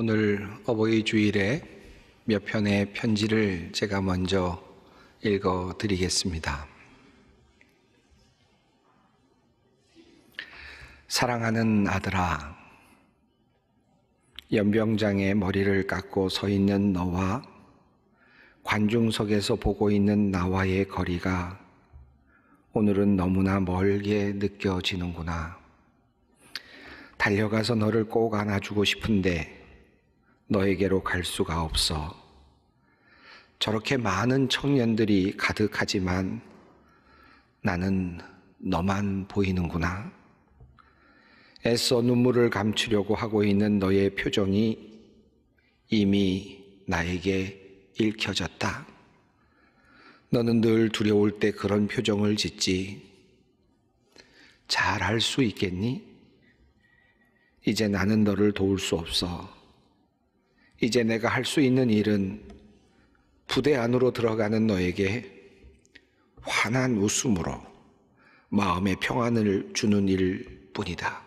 오늘 어버이 주일에 몇 편의 편지를 제가 먼저 읽어 드리겠습니다. 사랑하는 아들아, 연병장에 머리를 깎고 서 있는 너와 관중석에서 보고 있는 나와의 거리가 오늘은 너무나 멀게 느껴지는구나. 달려가서 너를 꼭 안아주고 싶은데 너에게로 갈 수가 없어. 저렇게 많은 청년들이 가득하지만 나는 너만 보이는구나. 애써 눈물을 감추려고 하고 있는 너의 표정이 이미 나에게 읽혀졌다. 너는 늘 두려울 때 그런 표정을 짓지. 잘 할 수 있겠니? 이제 나는 너를 도울 수 없어. 이제 내가 할 수 있는 일은 부대 안으로 들어가는 너에게 환한 웃음으로 마음의 평안을 주는 일뿐이다.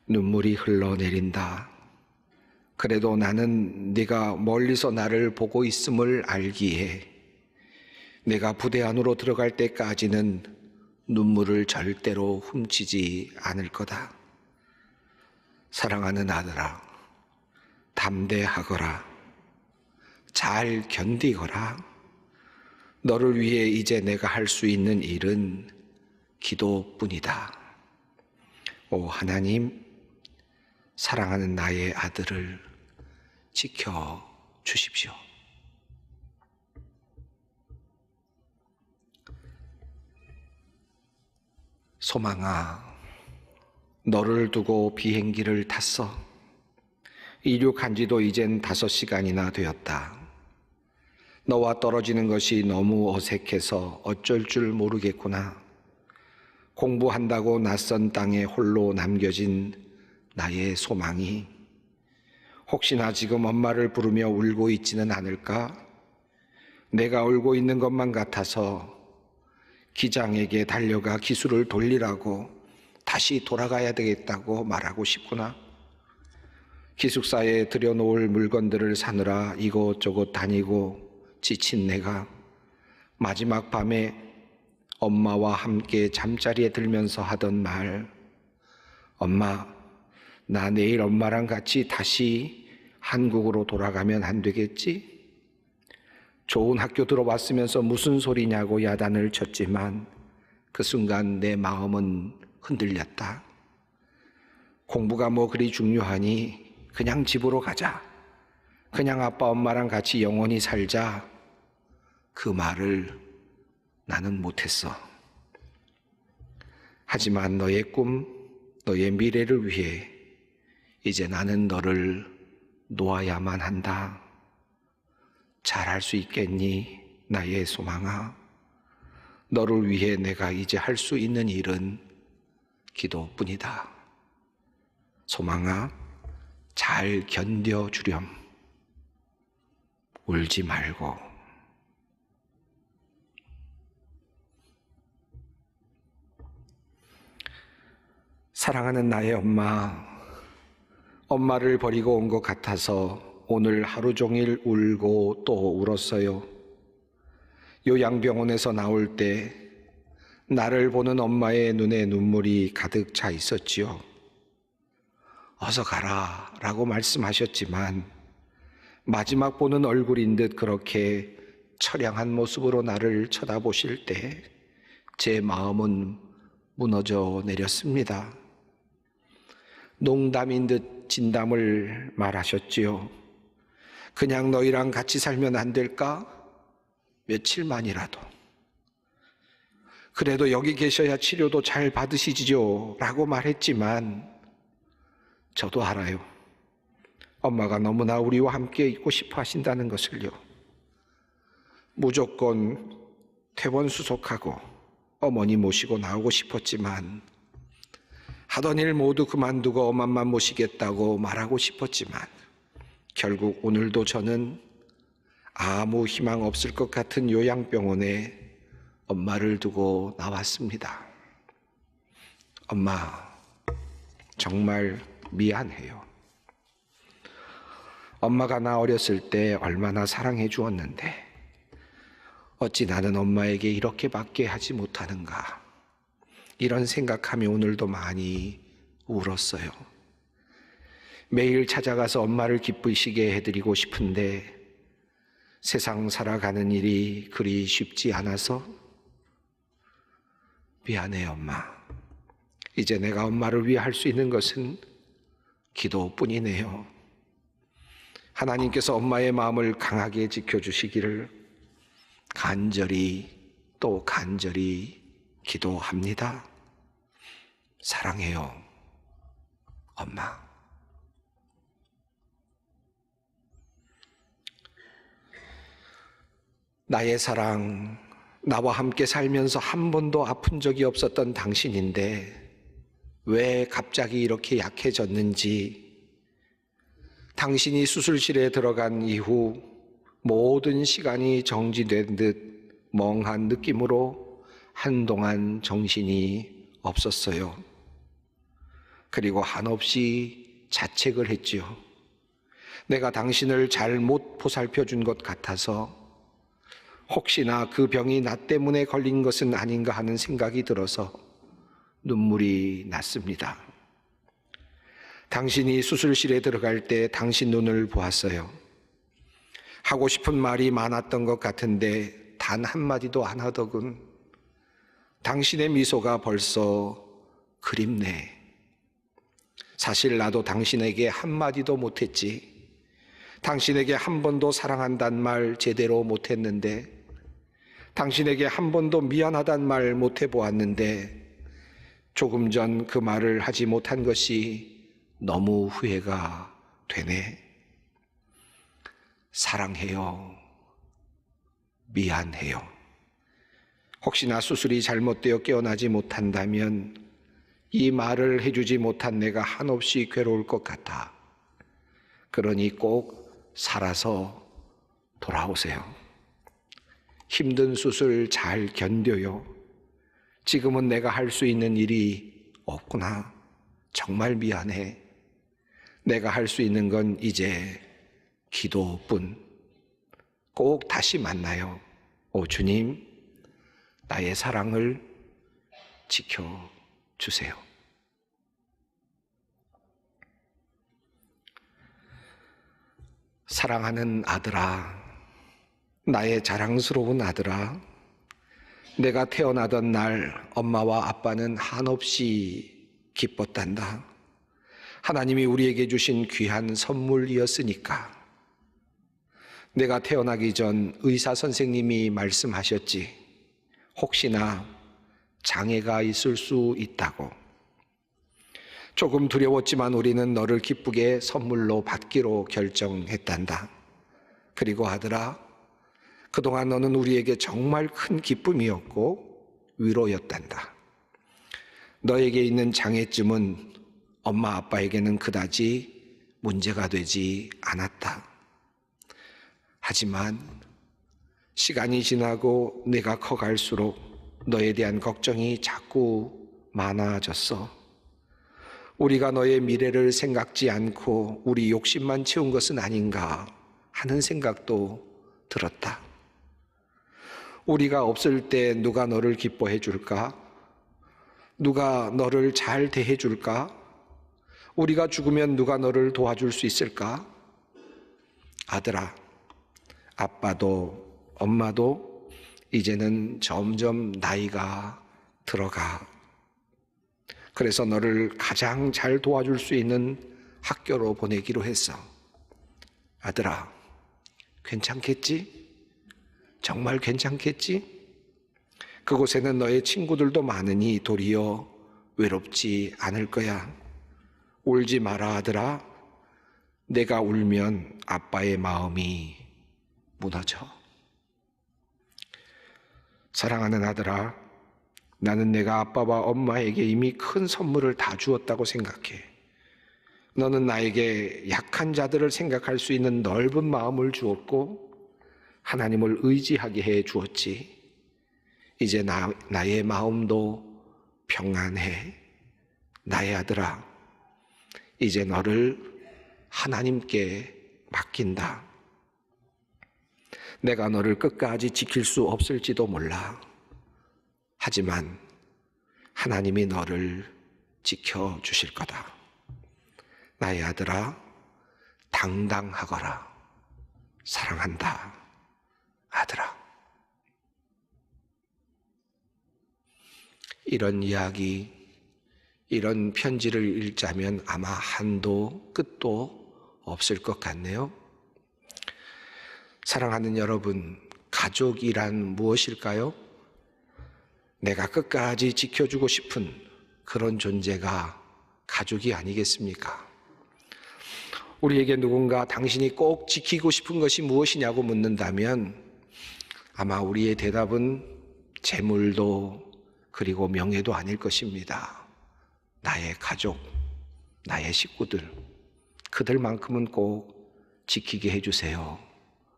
눈물이 흘러내린다. 그래도 나는 네가 멀리서 나를 보고 있음을 알기에 내가 부대 안으로 들어갈 때까지는 눈물을 절대로 훔치지 않을 거다. 사랑하는 아들아, 담대하거라. 잘 견디거라. 너를 위해 이제 내가 할 수 있는 일은 기도뿐이다. 오 하나님, 사랑하는 나의 아들을 지켜주십시오. 소망아, 너를 두고 비행기를 탔어. 이륙한 지도 이젠 5시간이나 되었다. 너와 떨어지는 것이 너무 어색해서 어쩔 줄 모르겠구나. 공부한다고 낯선 땅에 홀로 남겨진 나의 소망이 혹시나 지금 엄마를 부르며 울고 있지는 않을까? 내가 울고 있는 것만 같아서 기장에게 달려가 기술을 돌리라고 다시 돌아가야 되겠다고 말하고 싶구나. 기숙사에 들여놓을 물건들을 사느라 이곳저곳 다니고 지친 내가 마지막 밤에 엄마와 함께 잠자리에 들면서 하던 말, 엄마, 나 내일 엄마랑 같이 다시 한국으로 돌아가면 안 되겠지? 좋은 학교 들어왔으면서 무슨 소리냐고 야단을 쳤지만 그 순간 내 마음은 흔들렸다. 공부가 뭐 그리 중요하니 그냥 집으로 가자. 그냥 아빠 엄마랑 같이 영원히 살자. 그 말을 나는 못했어. 하지만 너의 꿈, 너의 미래를 위해 이제 나는 너를 놓아야만 한다. 잘할 수 있겠니, 나의 소망아? 너를 위해 내가 이제 할 수 있는 일은 기도뿐이다. 소망아, 잘 견뎌주렴. 울지 말고. 사랑하는 나의 엄마, 엄마를 버리고 온 것 같아서 오늘 하루 종일 울고 또 울었어요. 요양병원에서 나올 때 나를 보는 엄마의 눈에 눈물이 가득 차 있었지요. 어서 가라 라고 말씀하셨지만 마지막 보는 얼굴인 듯 그렇게 처량한 모습으로 나를 쳐다보실 때 제 마음은 무너져 내렸습니다. 농담인 듯 진담을 말하셨지요. 그냥 너희랑 같이 살면 안 될까? 며칠만이라도. 그래도 여기 계셔야 치료도 잘 받으시지요 라고 말했지만 저도 알아요. 엄마가 너무나 우리와 함께 있고 싶어 하신다는 것을요. 무조건 퇴원 수속하고 어머니 모시고 나오고 싶었지만 하던 일 모두 그만두고 엄마만 모시겠다고 말하고 싶었지만 결국 오늘도 저는 아무 희망 없을 것 같은 요양병원에 엄마를 두고 나왔습니다. 엄마, 정말 미안해요. 엄마가 나 어렸을 때 얼마나 사랑해 주었는데 어찌 나는 엄마에게 이렇게밖에 하지 못하는가. 이런 생각하며 오늘도 많이 울었어요. 매일 찾아가서 엄마를 기쁘시게 해드리고 싶은데 세상 살아가는 일이 그리 쉽지 않아서 미안해 엄마. 이제 내가 엄마를 위해 할 수 있는 것은 기도뿐이네요. 하나님께서 엄마의 마음을 강하게 지켜주시기를 간절히 또 간절히 기도합니다. 사랑해요, 엄마. 나의 사랑, 나와 함께 살면서 한 번도 아픈 적이 없었던 당신인데 왜 갑자기 이렇게 약해졌는지, 당신이 수술실에 들어간 이후 모든 시간이 정지된 듯 멍한 느낌으로 한동안 정신이 없었어요. 그리고 한없이 자책을 했지요. 내가 당신을 잘 못 보살펴 준 것 같아서 혹시나 그 병이 나 때문에 걸린 것은 아닌가 하는 생각이 들어서 눈물이 났습니다. 당신이 수술실에 들어갈 때 당신 눈을 보았어요. 하고 싶은 말이 많았던 것 같은데 단 한마디도 안 하더군. 당신의 미소가 벌써 그립네. 사실 나도 당신에게 한마디도 못했지. 당신에게 한 번도 사랑한단 말 제대로 못했는데, 당신에게 한 번도 미안하단 말 못해보았는데, 조금 전 그 말을 하지 못한 것이 너무 후회가 되네. 사랑해요. 미안해요. 혹시나 수술이 잘못되어 깨어나지 못한다면 이 말을 해주지 못한 내가 한없이 괴로울 것 같아. 그러니 꼭 살아서 돌아오세요. 힘든 수술 잘 견뎌요. 지금은 내가 할 수 있는 일이 없구나. 정말 미안해. 내가 할 수 있는 건 이제 기도뿐. 꼭 다시 만나요. 오 주님, 나의 사랑을 지켜주세요. 사랑하는 아들아, 나의 자랑스러운 아들아, 내가 태어나던 날 엄마와 아빠는 한없이 기뻤단다. 하나님이 우리에게 주신 귀한 선물이었으니까. 내가 태어나기 전 의사 선생님이 말씀하셨지. 혹시나 장애가 있을 수 있다고. 조금 두려웠지만 우리는 너를 기쁘게 선물로 받기로 결정했단다. 그리고 아들아, 그동안 너는 우리에게 정말 큰 기쁨이었고 위로였단다. 너에게 있는 장애쯤은 엄마 아빠에게는 그다지 문제가 되지 않았다. 하지만 시간이 지나고 내가 커갈수록 너에 대한 걱정이 자꾸 많아졌어. 우리가 너의 미래를 생각지 않고 우리 욕심만 채운 것은 아닌가 하는 생각도 들었다. 우리가 없을 때 누가 너를 기뻐해 줄까? 누가 너를 잘 대해 줄까? 우리가 죽으면 누가 너를 도와줄 수 있을까? 아들아, 아빠도 엄마도 이제는 점점 나이가 들어가. 그래서 너를 가장 잘 도와줄 수 있는 학교로 보내기로 했어. 아들아, 괜찮겠지? 정말 괜찮겠지? 그곳에는 너의 친구들도 많으니 도리어 외롭지 않을 거야. 울지 마라 아들아. 내가 울면 아빠의 마음이 무너져. 사랑하는 아들아, 나는 내가 아빠와 엄마에게 이미 큰 선물을 다 주었다고 생각해. 너는 나에게 약한 자들을 생각할 수 있는 넓은 마음을 주었고 하나님을 의지하게 해 주었지. 이제 나의 마음도 평안해. 나의 아들아, 이제 너를 하나님께 맡긴다. 내가 너를 끝까지 지킬 수 없을지도 몰라. 하지만 하나님이 너를 지켜주실 거다. 나의 아들아, 당당하거라. 사랑한다. 아들아. 이런 이야기, 이런 편지를 읽자면 아마 한도 끝도 없을 것 같네요. 사랑하는 여러분, 가족이란 무엇일까요? 내가 끝까지 지켜주고 싶은 그런 존재가 가족이 아니겠습니까? 우리에게 누군가 당신이 꼭 지키고 싶은 것이 무엇이냐고 묻는다면 아마 우리의 대답은 재물도 그리고 명예도 아닐 것입니다. 나의 가족, 나의 식구들, 그들만큼은 꼭 지키게 해주세요.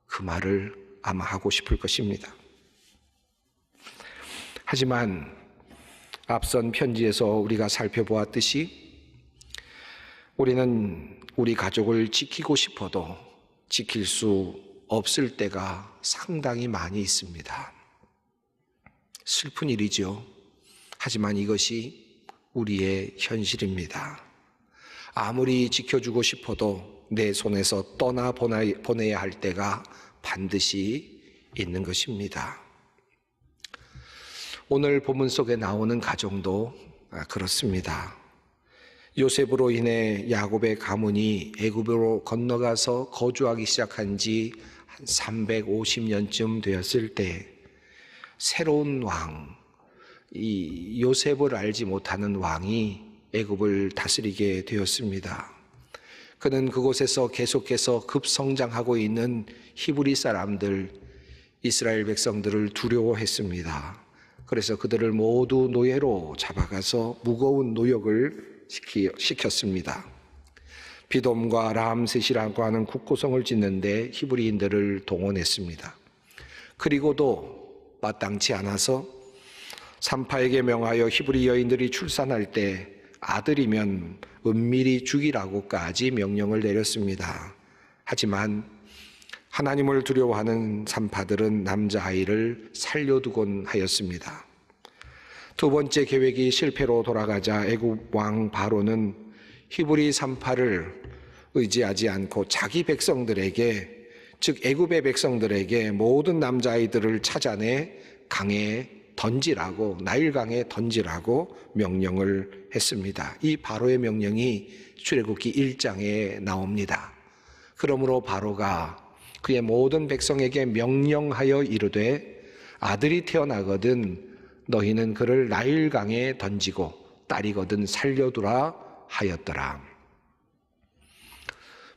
그 말을 아마 하고 싶을 것입니다. 하지만 앞선 편지에서 우리가 살펴보았듯이 우리는 우리 가족을 지키고 싶어도 지킬 수 없을 때가 상당히 많이 있습니다. 슬픈 일이죠. 하지만 이것이 우리의 현실입니다. 아무리 지켜주고 싶어도 내 손에서 떠나 보내야 할 때가 반드시 있는 것입니다. 오늘 본문 속에 나오는 가정도 그렇습니다. 요셉으로 인해 야곱의 가문이 애굽으로 건너가서 거주하기 시작한 지 한 350년쯤 되었을 때 새로운 왕, 이 요셉을 알지 못하는 왕이 애굽을 다스리게 되었습니다. 그는 그곳에서 계속해서 급성장하고 있는 히브리 사람들, 이스라엘 백성들을 두려워했습니다. 그래서 그들을 모두 노예로 잡아가서 무거운 노역을 시켰습니다. 비돔과 람셋이라고 하는 국고성을 짓는데 히브리인들을 동원했습니다. 그리고도 마땅치 않아서 산파에게 명하여 히브리 여인들이 출산할 때 아들이면 은밀히 죽이라고까지 명령을 내렸습니다. 하지만 하나님을 두려워하는 산파들은 남자아이를 살려두곤 하였습니다. 두 번째 계획이 실패로 돌아가자 애굽 왕 바로는 히브리 산파를 의지하지 않고 자기 백성들에게, 즉 애굽의 백성들에게 모든 남자아이들을 찾아내 강에 던지라고, 나일강에 던지라고 명령을 했습니다. 이 바로의 명령이 출애굽기 1장에 나옵니다. 그러므로 바로가 그의 모든 백성에게 명령하여 이르되 아들이 태어나거든 너희는 그를 나일강에 던지고 딸이거든 살려두라 하였더라.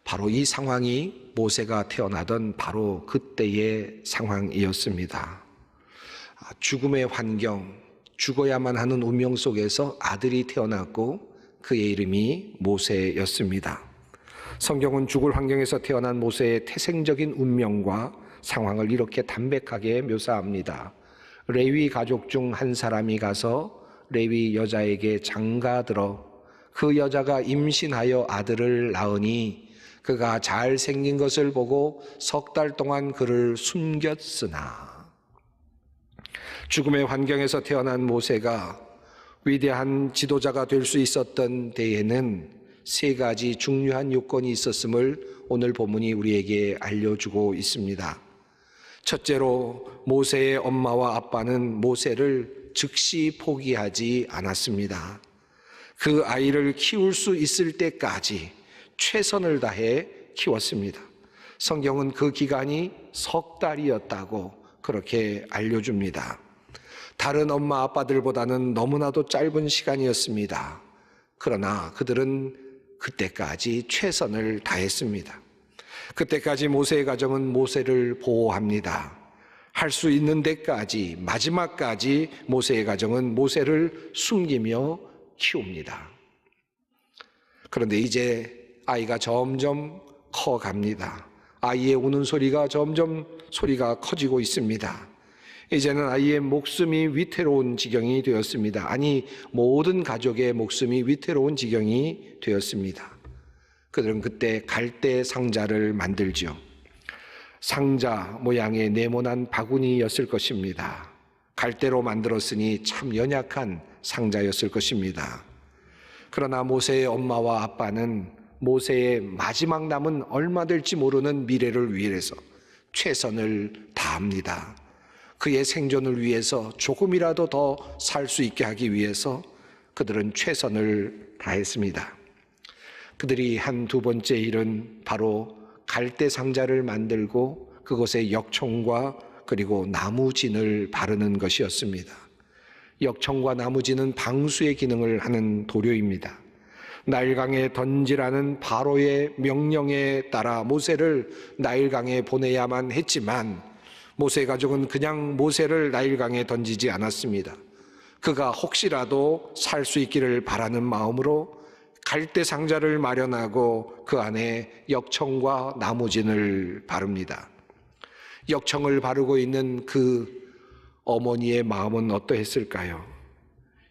바로 이 상황이 모세가 태어나던 바로 그때의 상황이었습니다. 죽음의 환경, 죽어야만 하는 운명 속에서 아들이 태어났고 그의 이름이 모세였습니다. 성경은 죽을 환경에서 태어난 모세의 태생적인 운명과 상황을 이렇게 담백하게 묘사합니다. 레위 가족 중 한 사람이 가서 레위 여자에게 장가들어 그 여자가 임신하여 아들을 낳으니 그가 잘생긴 것을 보고 3달 동안 그를 숨겼으나, 죽음의 환경에서 태어난 모세가 위대한 지도자가 될 수 있었던 때에는 3가지 중요한 요건이 있었음을 오늘 본문이 우리에게 알려주고 있습니다. 첫째로 모세의 엄마와 아빠는 모세를 즉시 포기하지 않았습니다. 그 아이를 키울 수 있을 때까지 최선을 다해 키웠습니다. 성경은 그 기간이 3달이었다고 그렇게 알려줍니다. 다른 엄마 아빠들보다는 너무나도 짧은 시간이었습니다. 그러나 그들은 그때까지 최선을 다했습니다. 그때까지 모세의 가정은 모세를 보호합니다. 할 수 있는 데까지, 마지막까지 모세의 가정은 모세를 숨기며 키웁니다. 그런데 이제 아이가 점점 커갑니다. 아이의 우는 소리가 점점 소리가 커지고 있습니다. 이제는 아이의 목숨이 위태로운 지경이 되었습니다. 아니, 모든 가족의 목숨이 위태로운 지경이 되었습니다. 그들은 그때 갈대 상자를 만들죠. 상자 모양의 네모난 바구니였을 것입니다. 갈대로 만들었으니 참 연약한 상자였을 것입니다. 그러나 모세의 엄마와 아빠는 모세의 마지막 남은 얼마 될지 모르는 미래를 위해서 최선을 다합니다. 그의 생존을 위해서 조금이라도 더 살 수 있게 하기 위해서 그들은 최선을 다했습니다. 그들이 한 두 번째 일은 바로 갈대 상자를 만들고 그것에 역청과 그리고 나무진을 바르는 것이었습니다. 역청과 나무진은 방수의 기능을 하는 도료입니다. 나일강에 던지라는 바로의 명령에 따라 모세를 나일강에 보내야만 했지만 모세 가족은 그냥 모세를 나일강에 던지지 않았습니다. 그가 혹시라도 살 수 있기를 바라는 마음으로 갈대 상자를 마련하고 그 안에 역청과 나무진을 바릅니다. 역청을 바르고 있는 그 어머니의 마음은 어떠했을까요?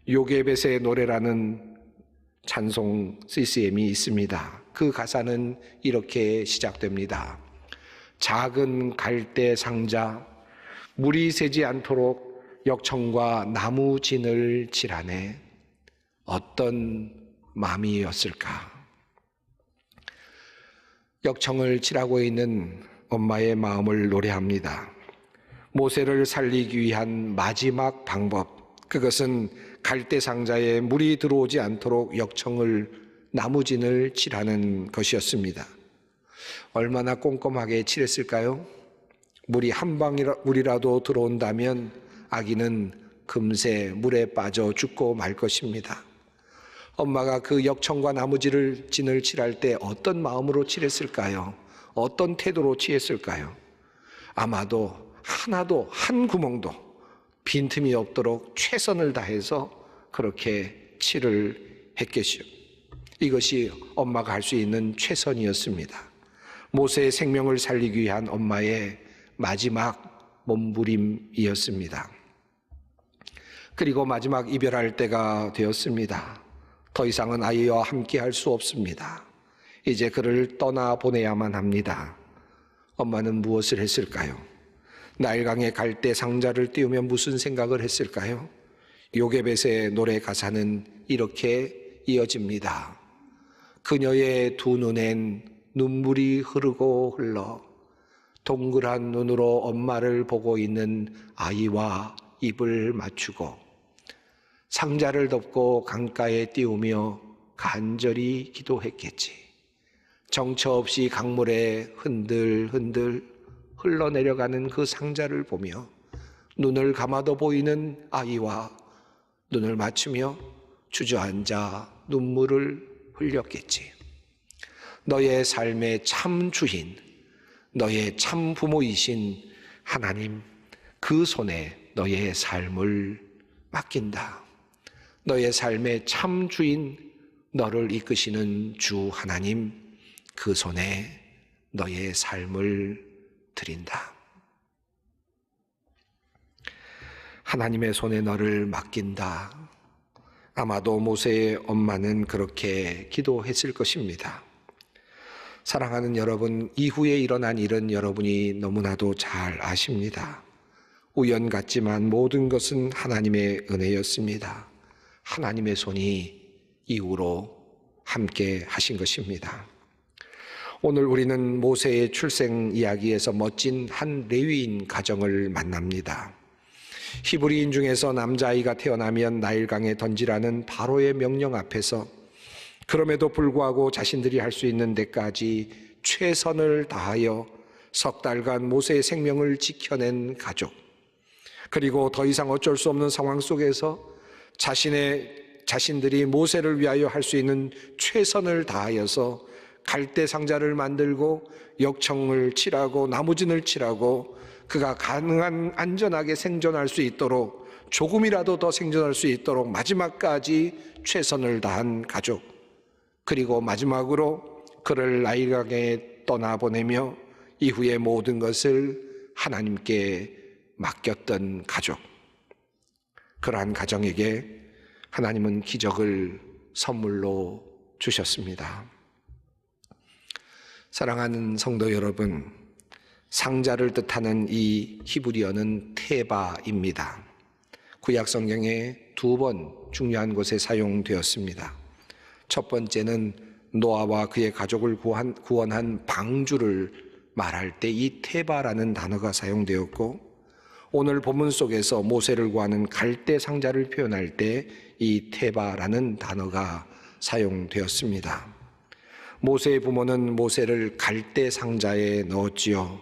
요게벳의 노래라는 찬송 CCM이 있습니다. 그 가사는 이렇게 시작됩니다. 작은 갈대 상자, 물이 새지 않도록 역청과 나무진을 칠하네. 어떤 마음이었을까? 역청을 칠하고 있는 엄마의 마음을 노래합니다. 모세를 살리기 위한 마지막 방법, 그것은 갈대 상자에 물이 들어오지 않도록 역청을 나무진을 칠하는 것이었습니다. 얼마나 꼼꼼하게 칠했을까요? 물이 한 방울이라도 들어온다면 아기는 금세 물에 빠져 죽고 말 것입니다. 엄마가 그 역청과 나무진을 칠할 때 어떤 마음으로 칠했을까요? 어떤 태도로 취했을까요? 아마도 하나도 한 구멍도 빈틈이 없도록 최선을 다해서 그렇게 칠을 했겠죠. 이것이 엄마가 할 수 있는 최선이었습니다. 모세의 생명을 살리기 위한 엄마의 마지막 몸부림이었습니다. 그리고 마지막 이별할 때가 되었습니다. 더 이상은 아이와 함께 할 수 없습니다. 이제 그를 떠나보내야만 합니다. 엄마는 무엇을 했을까요? 나일강에 갈대 상자를 띄우며 무슨 생각을 했을까요? 요게벳의 노래 가사는 이렇게 이어집니다. 그녀의 두 눈엔 눈물이 흐르고 흘러 동그란 눈으로 엄마를 보고 있는 아이와 입을 맞추고 상자를 덮고 강가에 띄우며 간절히 기도했겠지. 정처 없이 강물에 흔들흔들 흘러내려가는 그 상자를 보며 눈을 감아도 보이는 아이와 눈을 맞추며 주저앉아 눈물을 흘렸겠지. 너의 삶의 참 주인, 너의 참 부모이신 하나님, 그 손에 너의 삶을 맡긴다. 너의 삶의 참 주인, 너를 이끄시는 주 하나님, 그 손에 너의 삶을 드린다. 하나님의 손에 너를 맡긴다. 아마도 모세의 엄마는 그렇게 기도했을 것입니다. 사랑하는 여러분, 이후에 일어난 일은 여러분이 너무나도 잘 아십니다. 우연 같지만 모든 것은 하나님의 은혜였습니다. 하나님의 손이 이후로 함께 하신 것입니다. 오늘 우리는 모세의 출생 이야기에서 멋진 한 레위인 가정을 만납니다. 히브리인 중에서 남자아이가 태어나면 나일강에 던지라는 바로의 명령 앞에서 그럼에도 불구하고 자신들이 할 수 있는 데까지 최선을 다하여 석 달간 모세의 생명을 지켜낸 가족, 그리고 더 이상 어쩔 수 없는 상황 속에서 자신들이 모세를 위하여 할 수 있는 최선을 다하여서 갈대 상자를 만들고 역청을 칠하고 나무진을 칠하고 그가 가능한 안전하게 생존할 수 있도록, 조금이라도 더 생존할 수 있도록 마지막까지 최선을 다한 가족, 그리고 마지막으로 그를 나일강에 떠나보내며 이후의 모든 것을 하나님께 맡겼던 가족, 그러한 가정에게 하나님은 기적을 선물로 주셨습니다. 사랑하는 성도 여러분, 상자를 뜻하는 이 히브리어는 테바입니다. 구약 성경에 2번 중요한 곳에 사용되었습니다. 첫 번째는 노아와 그의 가족을 구원한 방주를 말할 때 이 테바라는 단어가 사용되었고, 오늘 본문 속에서 모세를 구하는 갈대 상자를 표현할 때 이 테바라는 단어가 사용되었습니다. 모세의 부모는 모세를 갈대 상자에 넣었지요.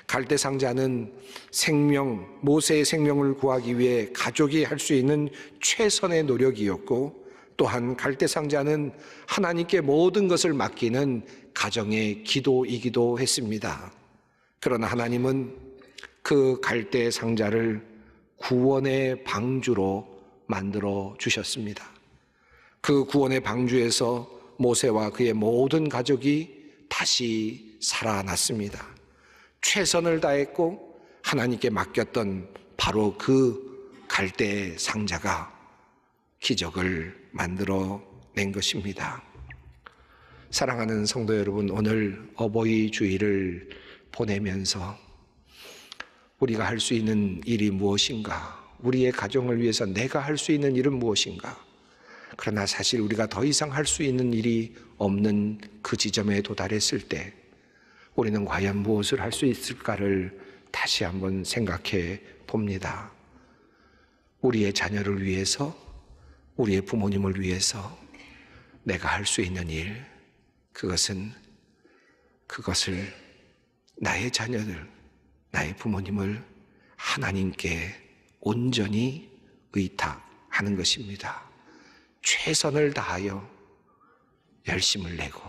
갈대 상자는 모세의 생명을 구하기 위해 가족이 할 수 있는 최선의 노력이었고, 또한 갈대 상자는 하나님께 모든 것을 맡기는 가정의 기도이기도 했습니다. 그러나 하나님은 그 갈대 상자를 구원의 방주로 만들어 주셨습니다. 그 구원의 방주에서 모세와 그의 모든 가족이 다시 살아났습니다. 최선을 다했고 하나님께 맡겼던 바로 그 갈대 상자가 기적을 만들어 낸 것입니다. 사랑하는 성도 여러분, 오늘 어버이 주일을 보내면서 우리가 할 수 있는 일이 무엇인가? 우리의 가정을 위해서 내가 할 수 있는 일은 무엇인가? 그러나 사실 우리가 더 이상 할 수 있는 일이 없는 그 지점에 도달했을 때 우리는 과연 무엇을 할 수 있을까를 다시 한번 생각해 봅니다. 우리의 자녀를 위해서, 우리의 부모님을 위해서 내가 할 수 있는 일, 그것을 나의 자녀들, 나의 부모님을 하나님께 온전히 의탁하는 것입니다. 최선을 다하여 열심을 내고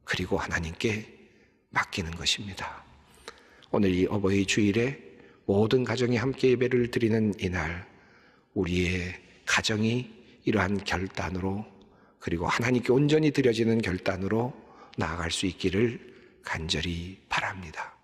그리고 하나님께 맡기는 것입니다. 오늘 이 어버이 주일에 모든 가정이 함께 예배를 드리는 이날, 우리의 가정이 이러한 결단으로, 그리고 하나님께 온전히 드려지는 결단으로 나아갈 수 있기를 간절히 바랍니다.